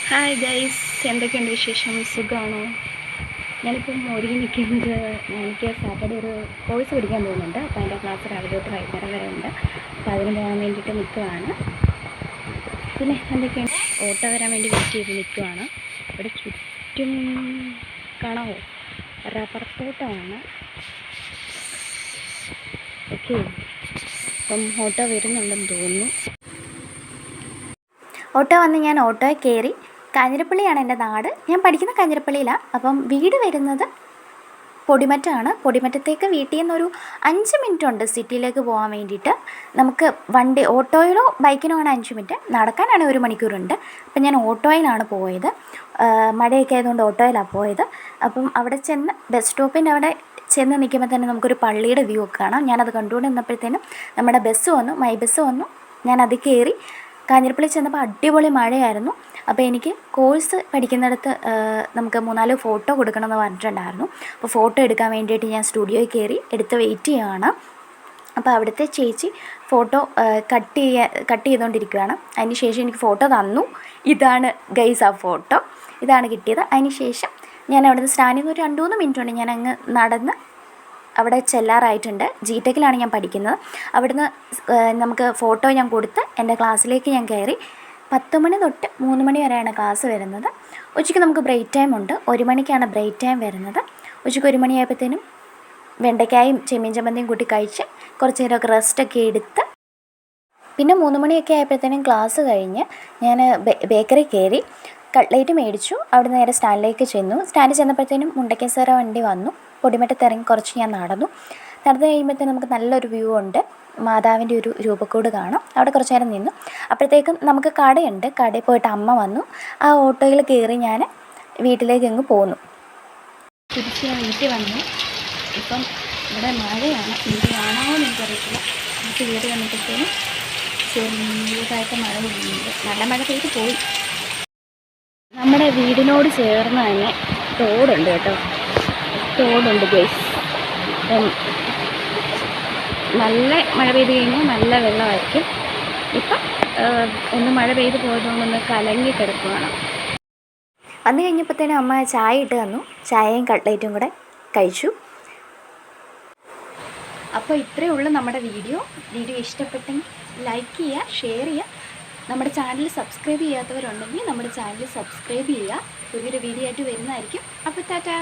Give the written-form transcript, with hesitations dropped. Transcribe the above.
Hi guys, എന്തൊക്കെയുണ്ട് വിശേഷം? സുഖമാണോ? ഞാനിപ്പം ഒരുങ്ങി നിൽക്കുന്നത്, എനിക്ക് സാറ്റർഡേ ഒരു കോഴ്സ് പഠിക്കാൻ പോകുന്നുണ്ട്. അപ്പോൾ അതിൻ്റെ ക്ലാസ് രാവിലെ തൊട്ട് വൈകുന്നേരം വരെ ഉണ്ട്. അപ്പോൾ അതിന് പോകാൻ വേണ്ടിയിട്ട് നിൽക്കുവാണ്. പിന്നെ എന്തൊക്കെയാണ്, ഓട്ടോ വരാൻ വേണ്ടി വെയിറ്റ് ചെയ്ത് നിൽക്കുവാണ്. ഇവിടെ ചുറ്റും കാണാമോ, റബ്ബർ തോട്ടമാണ്. ഓക്കെ, അപ്പം ഓട്ടോ വരുന്നുണ്ടെന്ന് തോന്നുന്നു. ഓട്ടോ വന്ന് ഞാൻ ഓട്ടോയിൽ കയറി. കാഞ്ഞിരപ്പള്ളിയാണ് എൻ്റെ നാട്. ഞാൻ പഠിക്കുന്ന കാഞ്ഞിരപ്പള്ളിയിലാണ്. അപ്പം വീട് വരുന്നത് പൊടിമറ്റമാണ്. പൊടിമറ്റത്തേക്ക് വീട്ടിൽ നിന്നൊരു 5 മിനിറ്റ് ഉണ്ട് സിറ്റിയിലേക്ക് പോകാൻ വേണ്ടിയിട്ട്. നമുക്ക് വണ്ടി ഓട്ടോയിലോ ബൈക്കിനോ ആണ് 5 മിനിറ്റ്, നടക്കാനാണെങ്കിൽ 1 മണിക്കൂറുണ്ട്. അപ്പം ഞാൻ ഓട്ടോയിലാണ് പോയത്. മഴയൊക്കെ ആയതുകൊണ്ട് ഓട്ടോയിലാണ് പോയത്. അപ്പം അവിടെ ചെന്ന് ബസ് സ്റ്റോപ്പിൻ്റെ അവിടെ ചെന്ന് നിൽക്കുമ്പോൾ തന്നെ നമുക്കൊരു പള്ളിയുടെ വ്യൂ ഒക്കെ കാണാം. ഞാനത് കണ്ടുകൊണ്ട് നിന്നപ്പോഴത്തേനും നമ്മുടെ ബസ് വന്നു, മൈ ബസ് വന്നു. ഞാനത് കയറി. കാഞ്ഞിരപ്പള്ളി ചെന്നപ്പോൾ അടിപൊളി മഴയായിരുന്നു. അപ്പോൾ എനിക്ക് കോഴ്സ് പഠിക്കുന്നിടത്ത് നമുക്ക് 3-4 ഫോട്ടോ കൊടുക്കണമെന്ന് പറഞ്ഞിട്ടുണ്ടായിരുന്നു. അപ്പോൾ ഫോട്ടോ എടുക്കാൻ വേണ്ടിയിട്ട് ഞാൻ സ്റ്റുഡിയോയിൽ കയറി എടുത്ത് വെയിറ്റ് ചെയ്യുകയാണ്. അപ്പോൾ അവിടുത്തെ ചേച്ചി ഫോട്ടോ കട്ട് ചെയ്തുകൊണ്ടിരിക്കുകയാണ്. അതിന് ശേഷം എനിക്ക് ഫോട്ടോ തന്നു. ഇതാണ് ഗൈസ് ആ ഫോട്ടോ, ഇതാണ് കിട്ടിയത്. അതിന് ശേഷം ഞാൻ അവിടുന്ന് സ്റ്റാൻഡിൽ നിന്ന് ഒരു 2-3 മിനിറ്റ് കൊണ്ട് ഞാൻ അങ്ങ് നടന്ന് അവിടെ ചെല്ലാറായിട്ടുണ്ട്. ജിടെക്കിലാണ് ഞാൻ പഠിക്കുന്നത്. അവിടുന്ന് നമുക്ക് ഫോട്ടോ ഞാൻ കൊടുത്ത് എൻ്റെ ക്ലാസ്സിലേക്ക് ഞാൻ കയറി. 10 മണി തൊട്ട് 3 മണി വരെയാണ് ക്ലാസ് വരുന്നത്. ഉച്ചയ്ക്ക് നമുക്ക് ബ്രേക്ക് ടൈം ഉണ്ട്. 1 മണിക്കാണ് ബ്രേക്ക് ടൈം വരുന്നത്. ഉച്ചയ്ക്ക് 1 മണിയായപ്പോഴത്തേനും വെണ്ടയ്ക്കായും ചെമ്മീൻ ചമ്മന്തിയും കൂട്ടി കഴിച്ച് കുറച്ച് നേരമൊക്കെ റെസ്റ്റൊക്കെ എടുത്ത് പിന്നെ 3 മണിയൊക്കെ ആയപ്പോഴത്തേനും ക്ലാസ് കഴിഞ്ഞ് ഞാൻ ബേക്കറി കയറി കട്ട്ലേറ്റ് മേടിച്ചു. അവിടെ നേരെ സ്റ്റാൻഡിലേക്ക് ചെന്നു. സ്റ്റാൻഡിൽ ചെന്നപ്പോഴത്തേനും മുണ്ടക്കേശ്വര വണ്ടി വന്നു. പൊടിമറ്റത്ത് ഇറങ്ങി കുറച്ച് ഞാൻ നടന്നു കഴിയുമ്പോഴത്തേനും നമുക്ക് നല്ലൊരു വ്യൂ ഉണ്ട്. മാതാവിൻ്റെ ഒരു രൂപക്കൂട് കാണാം. അവിടെ കുറച്ച് നേരം നിന്നു. അപ്പോഴത്തേക്കും നമുക്ക് കടയുണ്ട്. കടയിൽ പോയിട്ട് അമ്മ വന്നു. ആ ഓട്ടോയിൽ കയറി ഞാൻ വീട്ടിലേക്ക് അങ്ങ് പോന്നു. തിരിച്ച് ഞാൻ വീട്ടിൽ വന്നു. ഇപ്പം ഇവിടെ മഴയാണ്. വീട്ടിൽ കാണാമെന്ന് എനിക്കറിയത്തില്ല. എനിക്ക് വീട്ടിൽ വന്നപ്പോഴത്തേനും ചെറിയതായിട്ട് മഴ പെയ്യുന്നുണ്ട്. നല്ല മഴ പെയ്ത് പോയി. നമ്മുടെ വീടിനോട് ചേർന്ന് തന്നെ തോടുണ്ട് കേട്ടോ. തോടുണ്ട് ഗൈസ്. നല്ല മഴ പെയ്ത് കഴിഞ്ഞാൽ നല്ല വെള്ളമായിരിക്കും. ഇപ്പം ഒന്ന് മഴ പെയ്ത് പോയതുകൊണ്ടൊന്ന് കലങ്ങി കിടക്കുകയാണ്. വന്നു കഴിഞ്ഞപ്പോഴത്തേനും അമ്മ ചായ ഇട്ട് തന്നു. ചായയും കട്ട്ലേറ്റും കൂടെ കഴിച്ചു. അപ്പോൾ ഇത്രയേ ഉള്ളൂ നമ്മുടെ വീഡിയോ ഇഷ്ടപ്പെട്ടെങ്കിൽ ലൈക്ക് ചെയ്യുക, ഷെയർ ചെയ്യുക. നമ്മുടെ ചാനൽ സബ്സ്ക്രൈബ് ചെയ്യാത്തവരുണ്ടെങ്കിൽ നമ്മുടെ ചാനൽ സബ്സ്ക്രൈബ് ചെയ്യുക. പുതിയൊരു വീഡിയോ ആയിട്ട് വരുന്നതായിരിക്കും. അപ്പോൾ ടാറ്റാ.